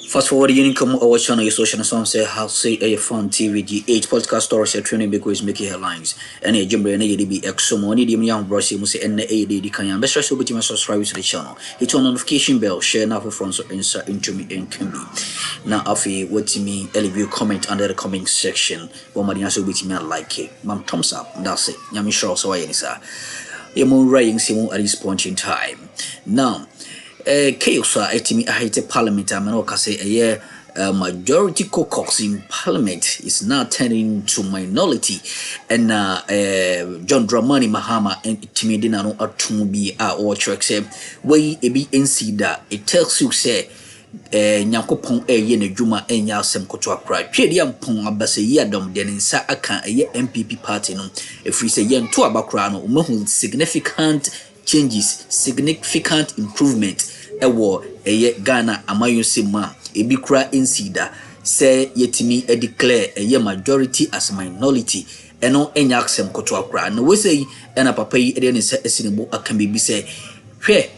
Fast forward, you can come our channel, your social and say how say a FunnTV GH podcast story set training because making headlines. And a jumbo and a DB exo money, the young brush, you must say, and the can best so between subscribe to the channel. Hit on notification bell, share now for friends or insert into me and can be. Now, Afi, what to me, Elevy comment under the comment section. One Marina so with me, like it. Mam thumbs up, that's it. Yami sure so I answer. You're more writing Simon at this point in time. Now, Chaos etimi ahite parliament ameno say a year majority caucus in parliament is now turning to minority and John Dramani Mahama and Timidina no atumbi or track say way ebi NC that it tells you say Nyankopon ye ne dwuma enya asem koto akra twedi ampon abase yi adom de nsa aka ye MPP party no efri say ye nto abakra no mahu significant changes, significant improvement ewo eye Ghana amayosema ebi kura insida say yetimi declare eye majority as minority eno enya aksem koto akra no we say ena papa yi ede ne say esinebo akan bebi say hwe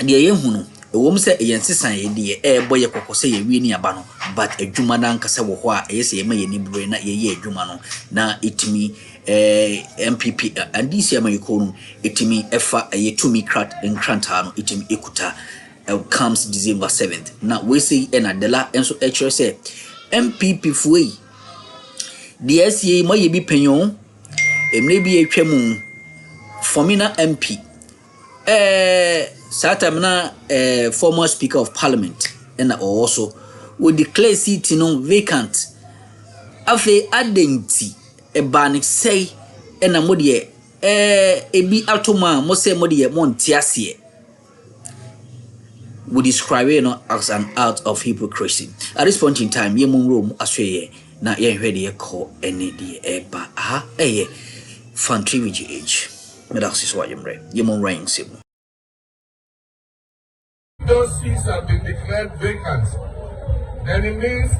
de ye hunu ewom say eye nsesan ye de boye kokose ye wi ni aba no but adwuma na nkasa wo ho a eye say ye ma ye ni bure na ye adwuma no na etimi MPP and this year my kono etimi efa yetumi krat enkranta no etimi ekuta comes December 7th. Now we say ena dela enso echere say MPP fuei the SCA ma ye bi penyon emre bi etwam formina MP Stt0rm former speaker of parliament and also we declare seat no vacant afi adenti ebani say ena modie ebi atoma mo say modie montiasie we describe it as an act of hypocrisy. At this point in time ye mon room aswe na ye hwede ye call ene die eba FunnTV GH me that's is what ye mon rain sim. Those seats have been declared vacant, then it means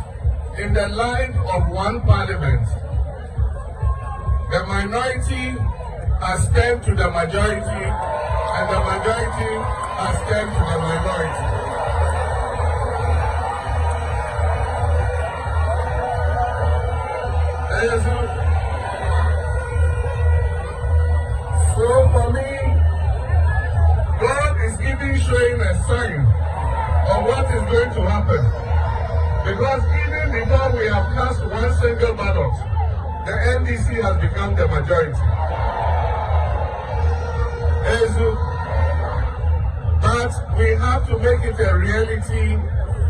in the line of one parliament the minority has turned to the majority, and the majority has turned to the minority. So for me, God is showing a sign of what is going to happen. Because even before we have cast one single ballot, the NDC has become the majority. But we have to make it a reality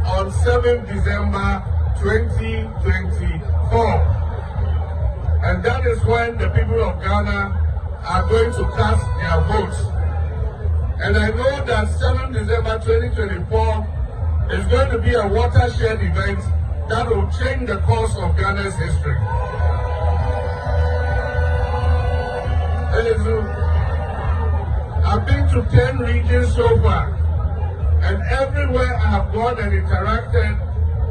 on 7th December 2024. And that is when the people of Ghana are going to cast their votes. And I know that 7th December 2024 is going to be a watershed event that will change the course of Ghana's history. I've been to 10 regions so far, and everywhere I have gone and interacted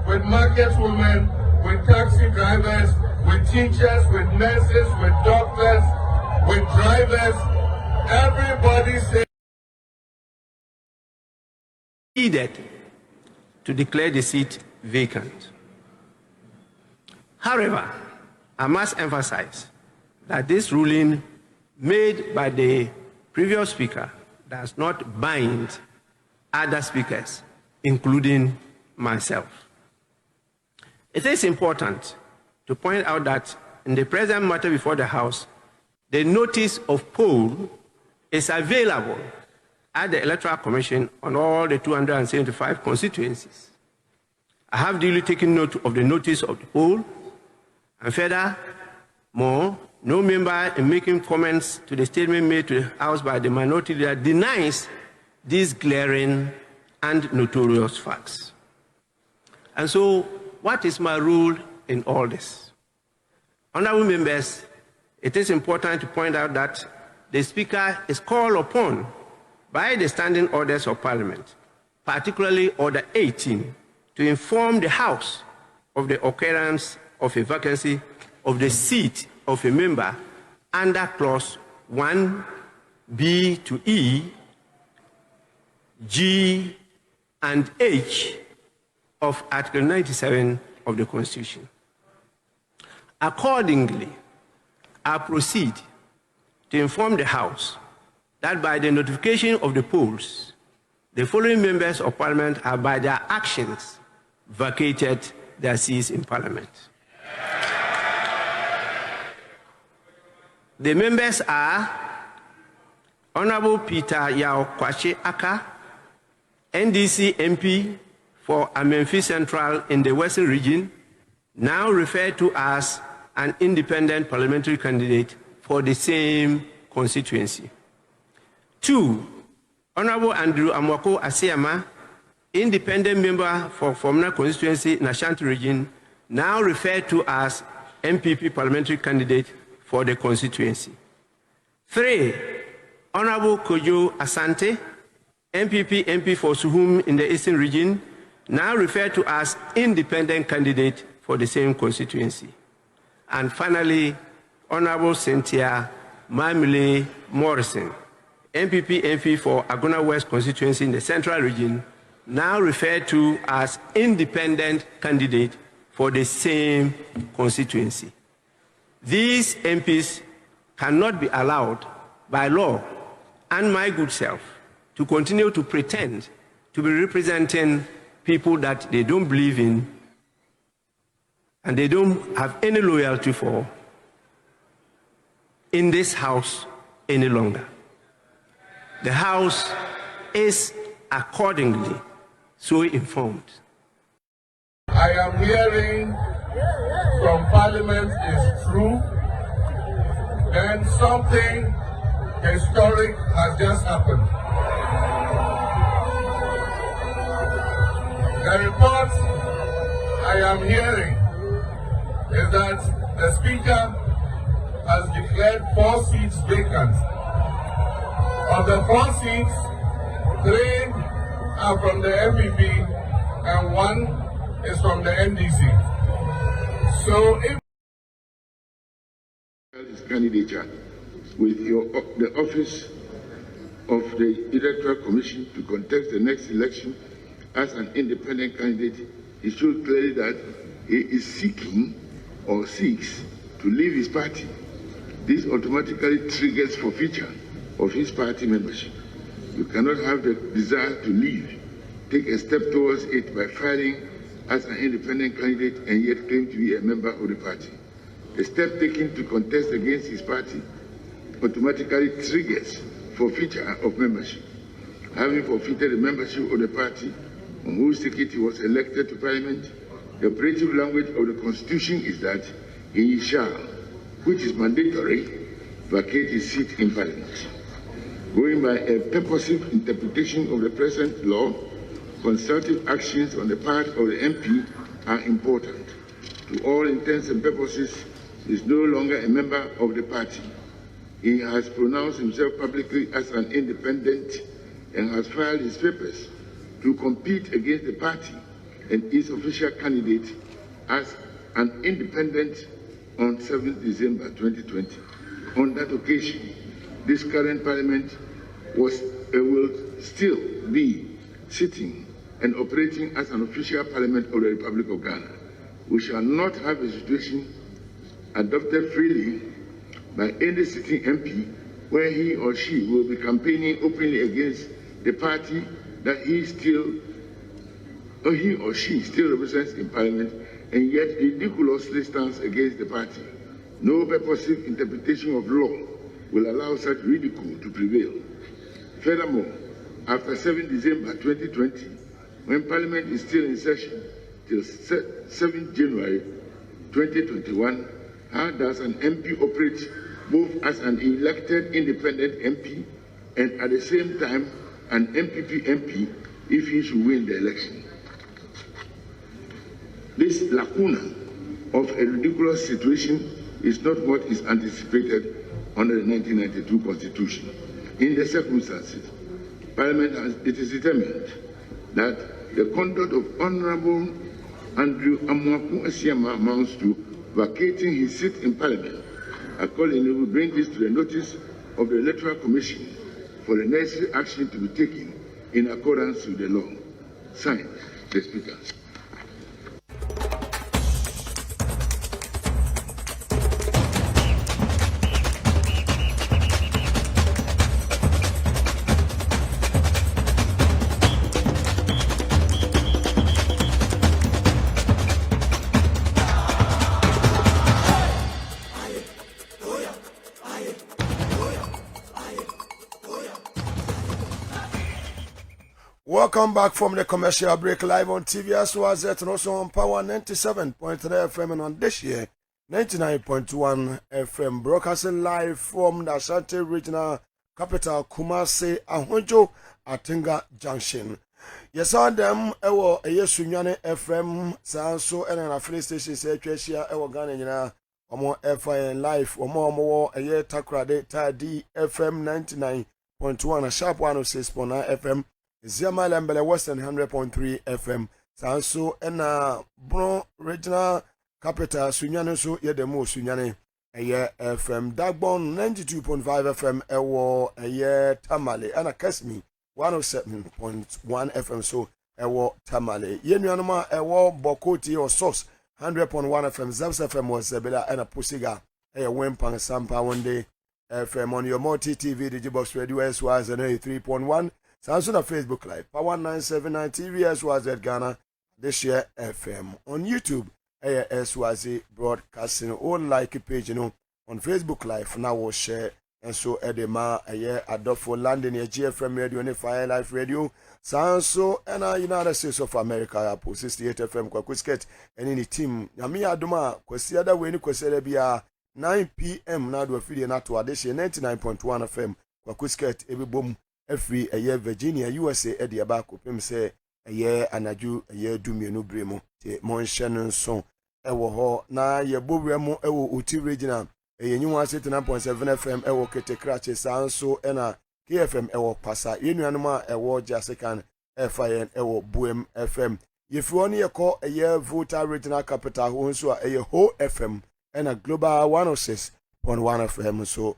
with market women, with taxi drivers, with teachers, with nurses, with doctors, with drivers, everybody says needed to declare the seat vacant. However, I must emphasize that this ruling made by the previous speaker does not bind other speakers, including myself. It is important to point out that in the present matter before the House, the notice of poll is available at the Electoral Commission on all the 275 constituencies. I have duly taken note of the notice of the poll, and furthermore, no member in making comments to the statement made to the House by the minority leader denies these glaring and notorious facts. And so, what is my role in all this? Honorable members, it is important to point out that the Speaker is called upon by the standing orders of Parliament, particularly Order 18, to inform the House of the occurrence of a vacancy of the seat of a member under Clause 1B to E, G, and H of Article 97 of the Constitution. Accordingly, I proceed to inform the House that by the notification of the polls, the following members of Parliament have by their actions vacated their seats in Parliament. The members are Honorable Peter Yao Kwache Aka, NDC MP for Amenfi Central in the Western Region, now referred to as an independent parliamentary candidate for the same constituency. 2, Honorable Andrew Amwako Asiama, independent member for Fomna constituency in Ashanti Region, now referred to as MPP parliamentary candidate for the constituency. 3, Honorable Kojo Asante, MPP MP for Suhum in the Eastern Region, now referred to as independent candidate for the same constituency. And finally, Honorable Cynthia Mamile Morrison, MPP MP for Agona West constituency in the Central Region, now referred to as independent candidate for the same constituency. These MPs cannot be allowed by law and my good self to continue to pretend to be representing people that they don't believe in and they don't have any loyalty for in this House any longer. The House is accordingly so informed. I am hearing from Parliament is true, then something historic has just happened. The report I am hearing is that the Speaker has declared 4 seats vacant. Of the 4 seats, 3 are from the MPP and 1 is from the NDC. So if his candidature with the office of the Electoral Commission to contest the next election as an independent candidate, he showed clearly that he is seeking or seeks to leave his party. This automatically triggers forfeiture of his party membership. You cannot have the desire to leave, take a step towards it by filing as an independent candidate and yet claim to be a member of the party. The step taken to contest against his party automatically triggers forfeiture of membership. Having forfeited the membership of the party on whose ticket he was elected to Parliament, the operative language of the Constitution is that he shall, which is mandatory, vacate his seat in Parliament. Going by a purposive interpretation of the present law, consultative actions on the part of the MP are important. To all intents and purposes, he is no longer a member of the party. He has pronounced himself publicly as an independent and has filed his papers to compete against the party and its official candidate as an independent on 7th December 2020. On that occasion, this current Parliament will still be sitting and operating as an official Parliament of the Republic of Ghana. We shall not have a situation adopted freely by any sitting MP where he or she will be campaigning openly against the party that he or she still represents in Parliament and yet ridiculously stands against the party. No purposive interpretation of law will allow such ridicule to prevail. Furthermore, after 7th December 2020, when Parliament is still in session till 7th January 2021, how does an MP operate both as an elected independent MP and at the same time an MPP MP if he should win the election? This lacuna of a ridiculous situation is not what is anticipated under the 1992 Constitution. In the circumstances, it is determined that the conduct of Honorable Andrew Amwako Asiama amounts to vacating his seat in Parliament. Accordingly, we bring this to the notice of the Electoral Commission for the necessary action to be taken in accordance with the law. Signed, the Speaker. Welcome back from the commercial break live on TV as well as and also on Power 97.3 FM and on this year 99.1 FM broadcasting live from the Ashanti regional capital Kumasi Ahonjo Atinga Junction. Yes, on them ewo Sunyane FM Sanso and an affiliate station say Chesia ewo Ghana omo FIN live omo Takrade Tadi FM 99.1 sharp 106.9 FM Ziama Lembele Western 100.3 FM Sanso and Bron regional capital Sunyane so yedemo Sunyane FM Dagbon 92.5 FM ewo Tamale and a Kesi 107.1 FM so ewo Tamale yenuanoma ewo Bokoti or Source 100.1 FM Zeus FM was Zebela and a Pusiga Wempang Sampa one day FM on your multi TV Digibox Radio as well as 3.1 Samsung Facebook Live Power 979 TV as well as Ghana this year FM on YouTube as well as broadcasting all like page on Facebook Live now will share and so edema adofo landing GFM radio and Fire Life Radio Sanso and United States of America 68 FM Kwisket and any team Yami Aduma kwesi ada we ni kwesi bia 9 p.m. na do afidi na to adeshe 99.1 FM Kwisket ebibom every Virginia USA edi aba kopem se anaju dumienu bremu te monhye nso ewo ho na ye bowremu ewo Uti regional Enyuwa 9.7 FM ewo Ketekrache Sanso ena KFM ewo Pasa yenuanuma ewo Jasekan FIN ewo Buem FM yefuoni yeko Volta regional capital ho nso a Ho FM ena Global 106.1 FM so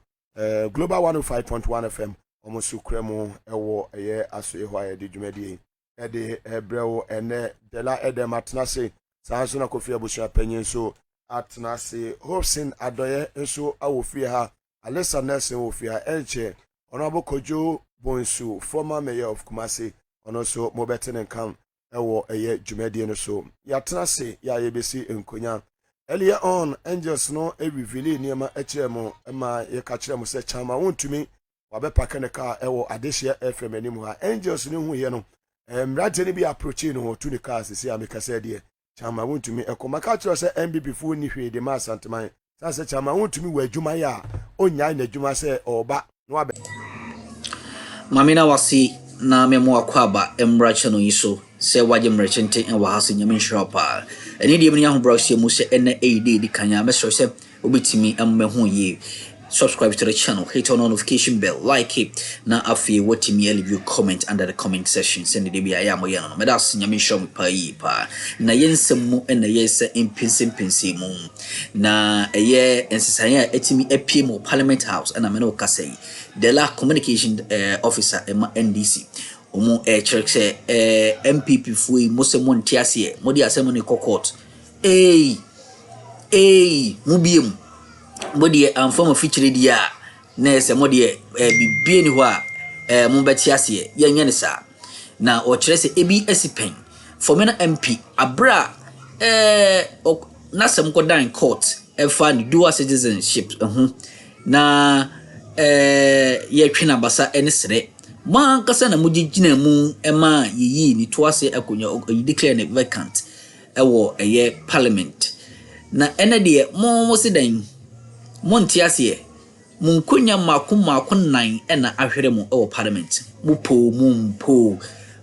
Global 105.1 FM omusu kremu ewo aso eho ayedi dwumadi ede ebrewo ene dela ede matnase Sanso na Kofi Abusha penyin so atnase Hobson Adoye nso awofie ha Alessa Nelson wofie ha enche Honorable Kojo Bonsu former mayor of Kumasi ono so mobetene kan ewo dwumadi no so yatnase ya yebesi enkonya earlier on angels no reveal niema echiremo ma ye ka kiremo se chama wontumi wabepaka ne ka ewo Adeshia FM anim ha angels no hu ye no mrate ne bi approach no to the car se ameka se de chama wontumi ekomaka kiro se MBP fu ni hwe de ma santeman sa chama wontumi wa adwuma ya onya na adwuma se oba no abe mamina wasi na memo akwaba embrache no yiso se waje mrechente en wa hase nyame nhropa eni de mni ahobrose mu se ena AD di kanya meso se obetimi ammehu yi subscribe to the channel, hit on notification bell, like it. Now after what me leave you comment under the comment section. Send the baby I am no. Me that's nyame show me pa. Na yensemu na yesa impinsim mu. Na ensesanya etimi epie mo Parliament House and ameno kase. The la communication officer NDC. Omo church say MPP fui mo se mo ntiase mo di asemo ni court. Mubiem Modi form of feature dia na se modi bibie ni ho a mo beti ase ye nyane sa na o kire se EBS pen for me na MP abra na sem ko dan court FUNN dual citizenship na ye twena basa ene sere ma kasa na mugigina mu ema yiyi ni to ase akonya declare ne vacant ewo parliament na ene de mo se dan Montiasie Munkunya makun nine ena ahwere mu ewo parliament mumpo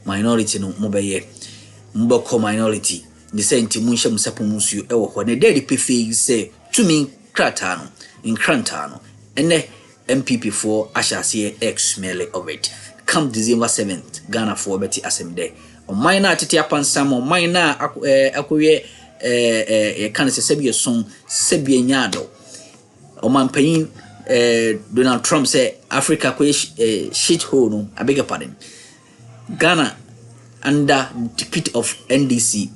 minority no mobeye mboko minority the senti munhye musapo musu ewo ho ne dedi pefe se tumi krata no inkranta no ene MPP for ashase ex-mele of it come December 7th Ghana for beti asemde o minor tete apansam o minor akoye kan se sebie son sebie nyado Omanpayin Donald Trump say Africa shit hole no I beg your pardon. Ghana under the pit of NDC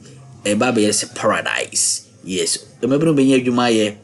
Baba is paradise. Yes. The mebro benye adwuma ye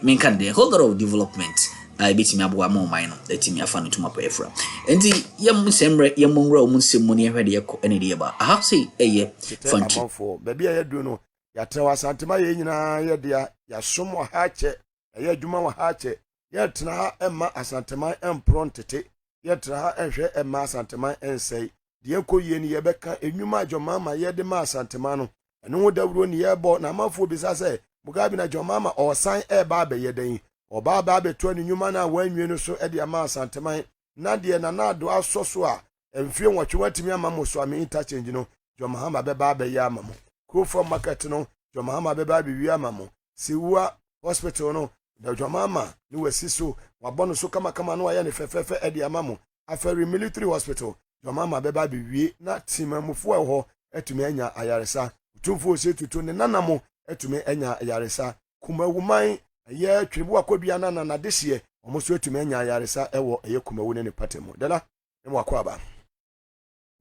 menkan the whole lot of development I beat me aboa mo man no let me afa no to mapa efra. Enti yem semre yem nra omunsem mo ne hwede yeko ene de ba. I have say FUNN for baby I do no ya trewa santema ye nyina ye dia ya somo ha che ye adwuma wa ha che ye tena ha emma asantema emprontete yetra ha enhwe ema asantema ensei de ko yie ni yebeka enwuma Jomama ye de ma asantema no eno ho dawuro ni yebo na amafo bisa se Mugabe na Jomama osan eba abeye den oba ba beto ni nwuma na wanwie no so e de ma asantema na de na na do asoso a emfie nwotwe watimi amamo so ame interchange no Jomama beba abeye amamo ko from market no Jomama beba abiwi amamo siwa hospital no da Jomama ni wasiso wabono so kama no aye ne fefefe e de amamo aferi military hospital Jomama beba biwie na timamufo ho etumi anya ayaresa tumfo se tutu ne nanamo etumi anya ayaresa kumawuman ye twibu akobia na dehye omoso etumi anya ayaresa ewo eye kumawu ne patemu dala emu akwaba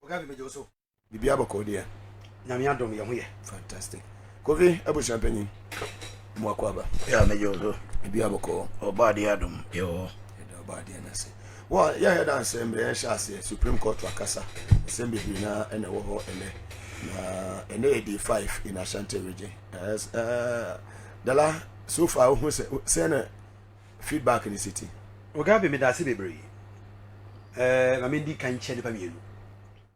ogabi mejoso bibia bako dia nyame adom ye ho ye fantastic kovi abu champagne mu akwaba ya mejoso bibia bako obadi adom yo obadi anase wa ya head assembly en shase Supreme Court wakasa assembly na ene wo ho ele na ene AD5 in Ashanti region as dala so far who say feedback in the city ogabe me da se bebre ma me di kan che ne pa mienu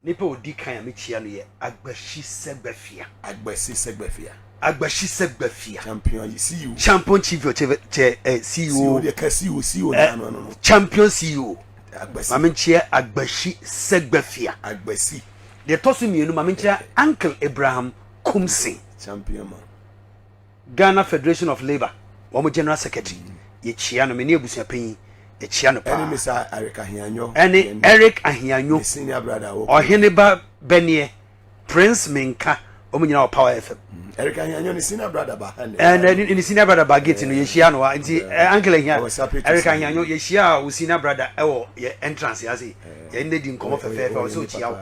nipa odi kan me chia no ye agbashi segbafia champion CEO champion chief CEO de CEO no champion CEO ma me chia agbashi segbafia agbasi de tosu mienu ma me chia Uncle Abraham Kumsi champion man Ghana Federation of Labor wo general secretary ye chia no me ne abusia pan ye chia no pa enemy sir Eric Ahianyo Eric Ahianyo senior brother Oheneba Benie Prince Minka omunyina o Power FM Eric Ahianyo ni senior brother ba and in senior brother ba get no ye chia no nti Uncle Eric Ahianyo ye chia o senior brother ewo ye entrance ya say ye ndedi nkomo fefefe o so chia o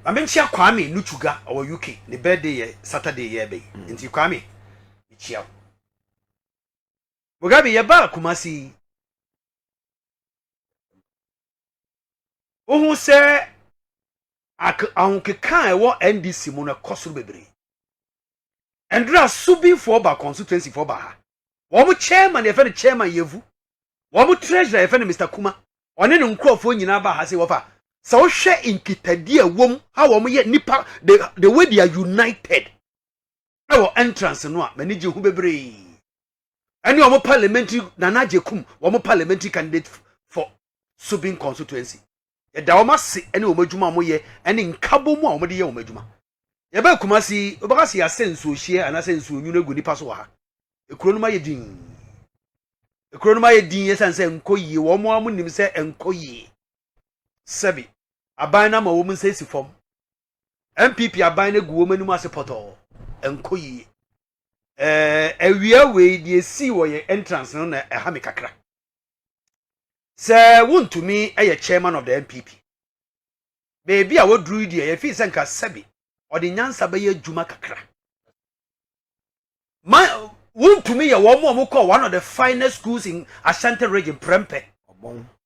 amenchia Kwame Nuchuga o UK ne birthday ye Saturday ye be nti Kwame chia Mugabe ye ba Kumasi ohun se ahunke kan ewo NDC mu na kosoro bebre endra subi for ba constituency for ba ha wo mu chairman ye fe ne chairman yevu wo mu treasurer ye fe ne Mr Kuma one ne nkrofo nyina ba ha se wo fa sa wo hwe inkitadi awom ha wo mu ye nipa the way they are united awo entrance no a manage hu bebre any omo parliamentary nanaje kum omo parliamentary candidate for Subin constituency ye da omo se any omo adwuma mo ye any nkabo mu a omo de ye omo adwuma ye ba Kumasi obakasi ya sensu ohie ana sensu onyu na gu nipa so ha ekuro no ma ye din ye sanse enkoyi wo mo amunim se enkoyi sebi aban na ma wo mun se si fom MPP aban na gu wo manum ase poto enkoyi awia we die si wo ye entrance no na eha me kakra se wontumi eye chairman of the MPP baby a wodru die ye fi se nka sebi odi nyansa ba ye adwuma kakra ma wontumi ye wo mo call one of the finest schools in Ashanti region Prempe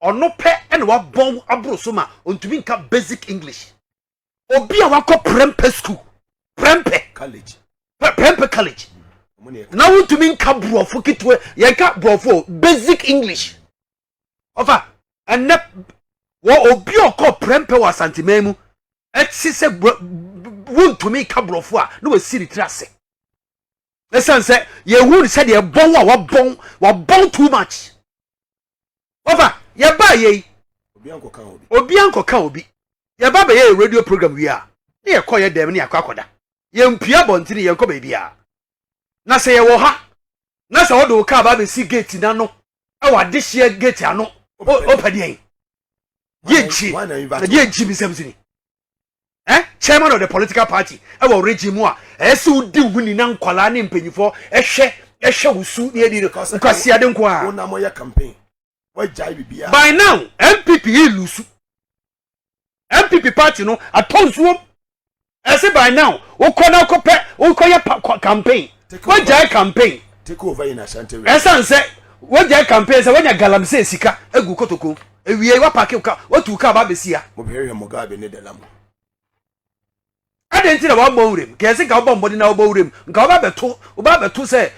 ono pe ene wa bon abroso ma ontumi nka basic English obi a wakọ Prempe school Prempe college na wontumi nka brofo kitwe ye ka brofo basic English ofa ene wo obi okọ Prempe wa santimemu etsi se wontumi nka brofo a no wasiri trase listen say ye hu se de bon wa bon too much ofa ye ba ye obi ankoka obi ye ba ye radio program wi a ne ye koye dem ne akwakoda ye mpia bontini ye nko ba bia na se ye wo ha na se wodo ka ba be si gate na no e wa de share gate ano o padien ye ji bi semsini chairman of the political party e wo regime a e se udi wuni na nkwala ne mpanyifo ehwe wusu ne edi kwasi ade nko a wona mo ye campaign by now MPP ilusu MPP party no atonsuo ese by now ukona kope ukoye campaign wajai campaign take over in Ashanti esa nse wajai campaign se wanya galamse sika egu kotoko ewie wa park ka watu ka ba besia mo behwe Mugabe ne de lamo adenti na wa gbowrem kese ka obo mbodi na ogbowrem nka oba beto se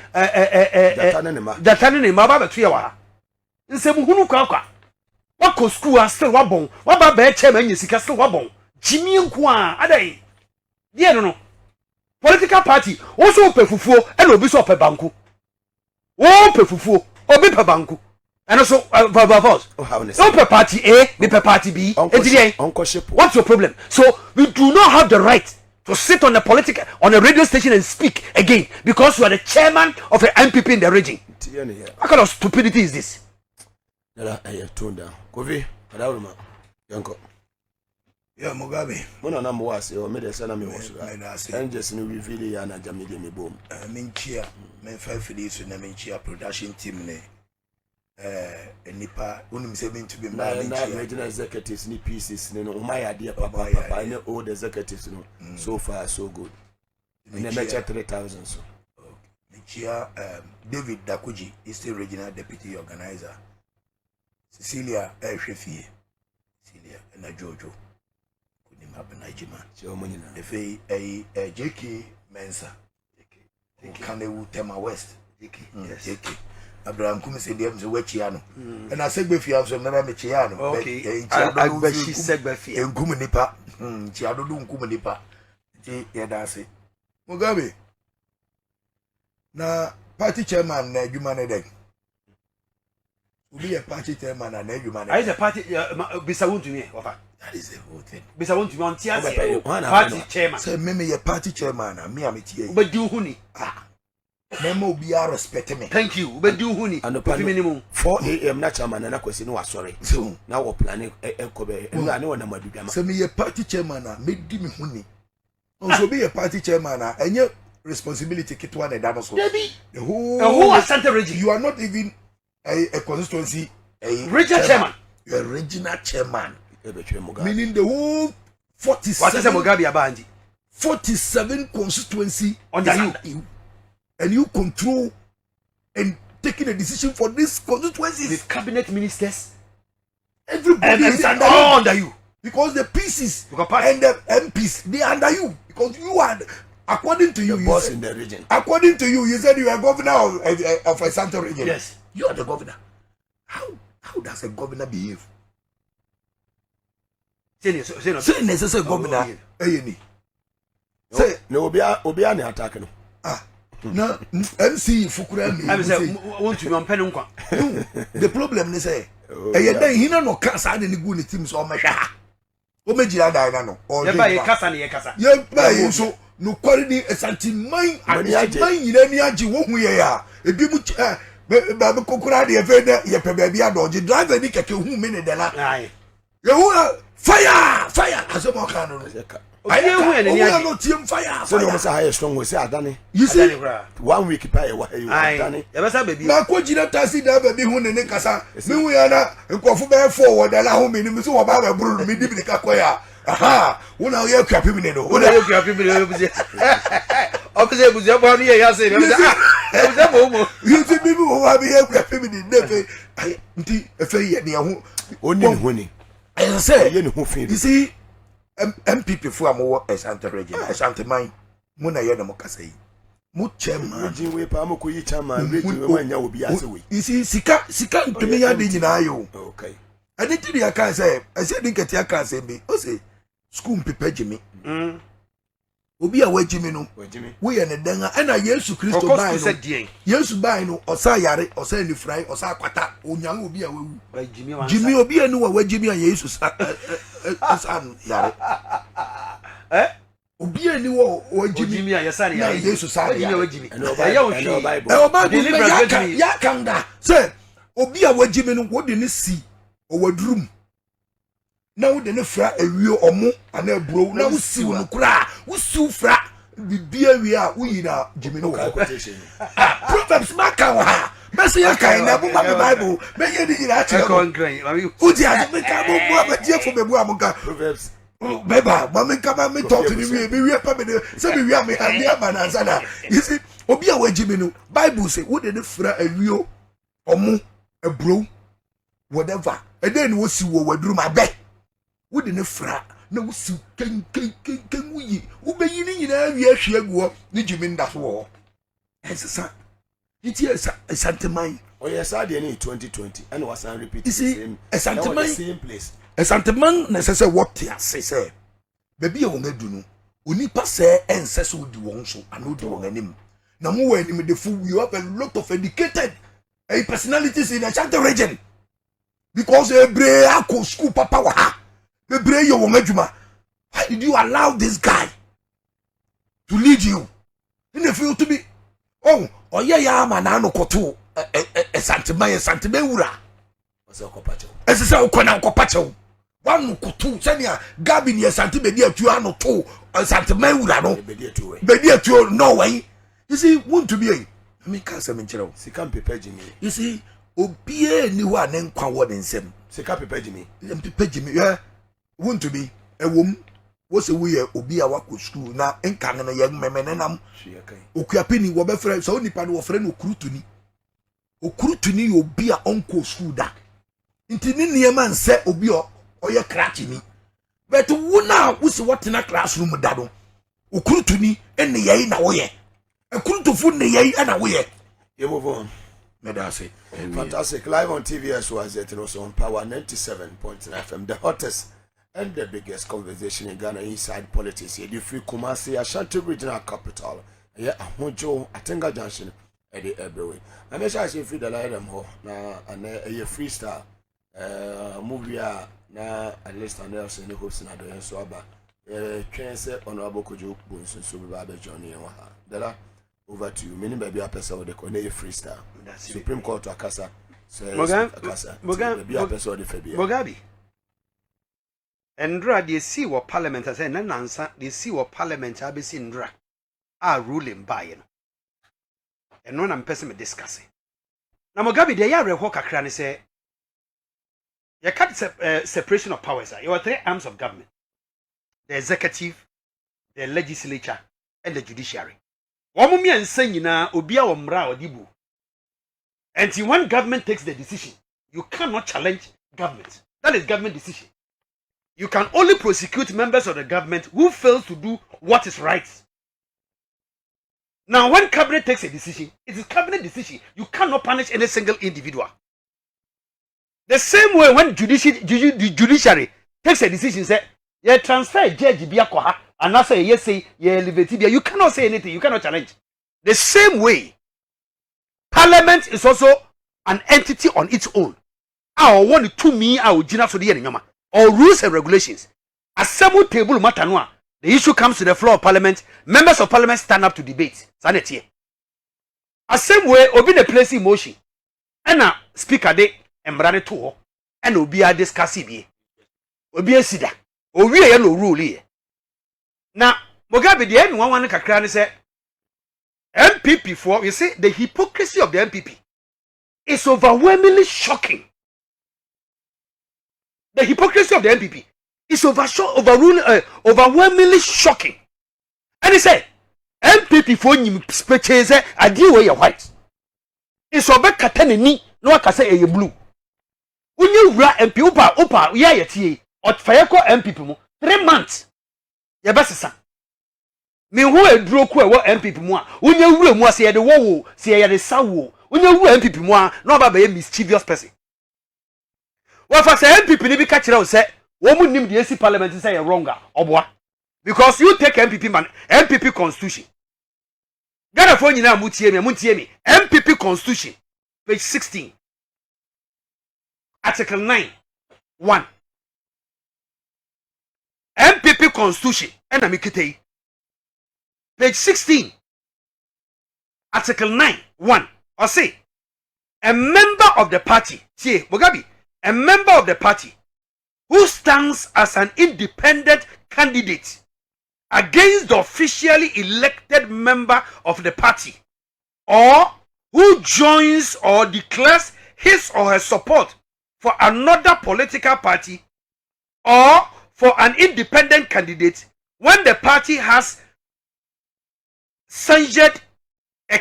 data ne ma ba beto ye wa nsem hunu kwa What ko school are still wabon. What about bad chairman you see still wabon. Jimmy Nkwa adai. Dear no. Political party also pay fufu and obi so pay banku. Oh pay fufu, obi pay banku. And also don't pay party A, be pay party B. What's your problem? So we do not have the right to sit on a radio station and speak again because you are the chairman of the MPP in the region. What kind of stupidity is this? I toned down. Kofi, Ǎb0lǐsh, Yanko. Yeah, Mugabe. Mona na mwasi o mede sana mi wosu. Angels ni reveal ya na jamide mi bom. Minchia, men 5 days na minchia production team ne. Nipa unum se bin to be na regional executives ni pieces no my idea papa any old executives no so far so good. In the measure 3,000 so. Minchia David Dakuji is the regional deputy organizer. Cecilia Shefie. Cecilia na Jojo. Efe JK Mensa Kanewu Tema West JK Abraham Kumisi dem so wechiano and I segbe fia so na me chiano okay agbashi segbe fia enkum nipa chiadodo nkum nipa ti yedase Mugabe na party chairman na adwuma ne den Ubi a party chairman na adwuma ne I the party bisawuntu me ofa. That is the whole thing. Bisa want to want tears. Party chairman. Say me party chairman and me am here. But do huni. Memo be respect me. Thank you. But do huni. And the minimum 4 a.m. na chairman na kwesi no sorry. So now we planning enkobe. Na ne wona madugama. Say me party chairman na me di me huni. Also be a party chairman na enye responsibility kitwa na da so. The whole Asante region. You are not even a constituency a regional chairman. You are regional chairman. Meaning the whole 47 constituency under you, and you control and taking a decision for these constituencies. The cabinet ministers, everybody is under you because the PCs and the MPs they are under you because you are according to you the boss in the region. According to you, you said you are governor of a Sť0rm region. Yes, you are the governor. How does a governor behave? Say necessary governor. Say no obia ne attack no. No MC Fukura me. I say want to be pen nkwa. The problem is say then hina no kasa de ni gu ni team so o mehwa. O mejira dai na no. Ye ba ye kasa ne ye kasa. Ye ba ye so no kwari ni santiman animan yina ni agi wo hu ye ya. Ebi mu ba be kokura de ye fe na ye pe ba bia doje driver ni keke hu me ne de la. Ai. Ye hu fire asomo kan no. I don't know team fire. So you say high strong we say adani. You see 1 week pa you adani. You better baby. Na ko jina taxi da baby hu ne kasa. Me hu ya na nkofo be forward la hu me ni so wo ba buru me di bi ka koya. Aha, una ye kwapi me no. Una ye kwapi me no buzi. Obise buzi abo ni ye ya say. Obise mo. You see people who have ye kwapi me ni nefe. Ai nti efe ye ne hu. Oni ni hu ni. I say ye ni hu fin. You see MPP for amowo Asante region Asante man mu na ye no mokasa yi mu chairman region we pa amoko yi chairman region we manya obi ase we you see sika ntumi ya de nyina ayo okay ade ti ya kan say ase din kete aka say be o say school mpepa jimi obi a wajimi no we ye ne dan a na Yesu Kristo bai no Yesu bai no osa yare osa ni frai osa akwata onyan obi a wawu jimi obi anu wa wajimi a Yesu asan yare obi ani wo wajimi a yesani ya Yesu sa ya wajimi ya wo Bible ya kanda say obi a wajimi no wo de ne si o wadrum na wo de ne fra awio omo ana bro na wo si wo kura wo si fra bibia wi a wo yina jimi no Proverbs maka wa ha bese ya kan na bu ma Bible me ye di yina ache ko uji a me ka bo bo abadie fo me bo amuka Proverbs beba ma me ka ma me talk to me wi pa me se me wi am ha ni amanansa na you see obi a wa jimi no Bible say wo de ne fra awio omo ebro whatever and then wo si wo wadrum abe wo de ne fra na wo si ken wuyi wo be yini nyina wi ahwe aguo ni jimi nda so wo ensesa iti santeman Oh yes, I did in 2020 and was repeated. You see, the same place. A sentiment necessary what they say. Baby, I won't do no. Unipa say and says would do one so I know do one him. Now, more in the fool, you have a lot of educated personalities in the Shanty region. Because a brave school papa, the brave your woman. Why did you allow this guy to lead you in the field to be? Oh yeah, man, I know kotu a sentiment ura. Was a copacho. As I say, Okona Copacho. One kotu, Senia, Gabin, yes, Santimedia, Tuano, two, a sentiment ura no. Bedia to no way. You see, want to be a. I mean, Casaminchero. Sikam Pepejimi. You see, Obie knew one and Quawad and Sem. Sikam Pepejimi. And Pepejimi, yeah. Want to be a woman. Was a way Obia Waku school now, and Cannon a young man and Okuapini were friends, only pan of friend Okrutuni. Okrutuni Obia uncle school that. Intini man said Obio or your cratching. But who now was what in a classroom, Dado? Okrutuni and the yay in a way. A Krutu food the yay and a way. You move on. Medasi. Fantastic. Live on TV as well as it also on Power 97.9 FM. The hottest and the biggest conversation in Ghana inside politics. You free Kumasi, Ashanti regional capital. Yeah, Ahunjo, Atenga Junction, Eddie Ebrewe. I make sure I see free the light them ho na and a freestyle movie na at least an else in the host in the so about train set honorable Kojo Bones and Subabe Johnny and Dela over to you. Meaning baby a person with the Kone freestyle. Supreme Court to Akasa. Mugabe. Ndra they see what parliament has said, answer they see what parliament have been seen Ndra are ruling by you. And when I'm person discussing. Now Mugabe they are walk a say you can't separation of powers. You are three arms of government: the executive, the legislature, and the judiciary. One and saying na obia omra odibu. Until when government takes the decision, you cannot challenge government. That is government decision. You can only prosecute members of the government who fail to do what is right. Now, when cabinet takes a decision, it is cabinet decision. You cannot punish any single individual. The same way when the judiciary takes a decision, say, you transfer judge biakoha, and I say yes, say you elevate. You cannot say anything. You cannot challenge. The same way, Parliament is also an entity on its own. I want to me, I will generate the nyama. Or rules and regulations. Assemble table matter no. The issue comes to the floor of Parliament. Members of Parliament stand up to debate. Sanity. The same way, obi the place in motion. And a speaker de embrane to and obi a discuss it. Obi a sida. Obi a no rule here. Now, Mugabe the end one kakra say MPP for you see the hypocrisy of the MPP is overwhelmingly shocking. The hypocrisy of the MPP is overwhelmingly shocking. And he said, MPP for you speeches a deal where you're white. It's over Katanini, no one can say a blue. When you run MP Upa, yeah, or Fayako MPP 3 months. Your best son. Me who a broke what MPP more. When you room was here the war, see the sour. When you MPP more, no about a mischievous person. Well, for say MPP, they be catching out say, woman name the AC Parliament say a wronger or what? Because you take MPP man, MPP Constitution. Ghana for you now, Mutiemi, MPP Constitution, page 16, Article 9(1). MPP Constitution, and Amikite, page 16, Article 9(1). Or say, a member of the party, see, Mugabe. A member of the party who stands as an independent candidate against the officially elected member of the party, or who joins or declares his or her support for another political party or for an independent candidate when the party has sponsored a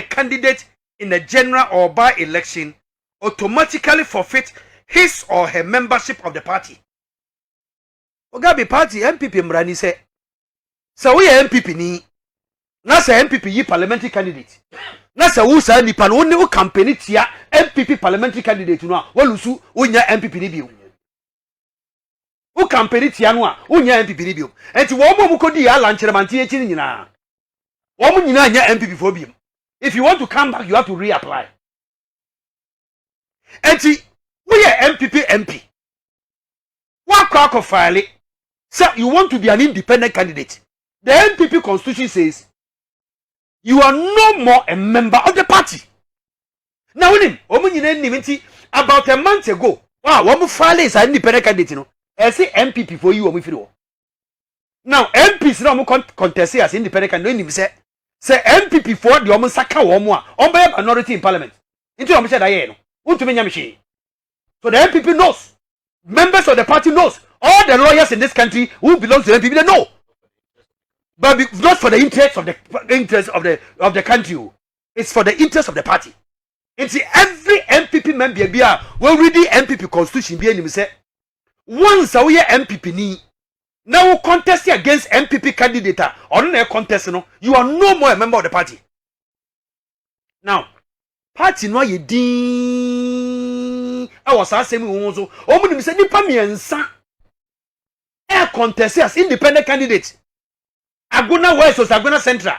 candidate in a general or by-election, automatically forfeit his or her membership of the party. Mugabe party MPP mrani say, so we MPP ni na say MPP yi parliamentary candidate. na se wo sa nipa no ne wo campaign tia MPP parliamentary candidate no a wo lusu wo nya MPP ni bio wo campaign tia no a wo nya MPP ni bio enti wo mo kodi ya lancheremante echi ni nyina wo mo nyina nya MPP fo bio if you want to come back you have to reapply enti wo ye MPP MP wa kwa file say you want to be an independent candidate the MPP constitution says you are no more a member of the party. Now, when about a month ago, wow, one file is an independent candidate, no? I say MPP for you, or now MPs no contest as independent candidate. Say MPP for the woman saka woman, on by minority in parliament. Into a machine, I know. To machine. So the MPP knows, members of the party knows, all the lawyers in this country who belong to the MPP, they know. But not for the interest of the country. It's for the interest of the party. It's every MPP member will read the MPP constitution be and say once a year MPP ni now contest against MPP candidate or no contest no you are no more a member of the party. Now party no ye din I was asking me so omo say nipa miensa e contest as independent candidate. Aguna West or Aguna Central.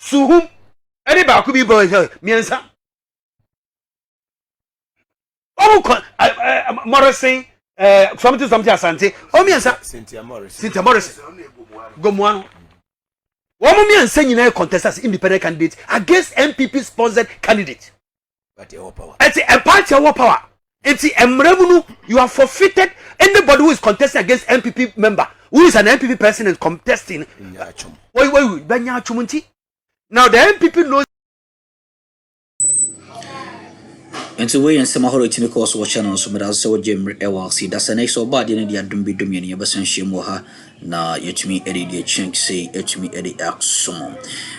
Suhum. Anybody could be boy miensa. Oh, Morrison, something asante. Oh, miensa. Cynthia Morrison. Gomuano. One miensa you contest as independent candidate against MPP sponsored candidate. Party of power. It's a party of power. It's a you have forfeited anybody who is contesting against MPP member. Who is an MPP person and contesting? Wait, now the MPP knows. And so we and some horror to make us watch channels so that so Jim LLC. That's the next or bad in the Dumbi Dominion, but send Shimoha. Na yetumi edi de chink say yetumi edi Akroma.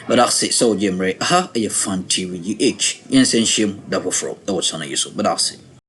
But that's it. So Jim Ray, aha, a FUNN TV GH. Yen send shim double fro. That was on a use. But that's it.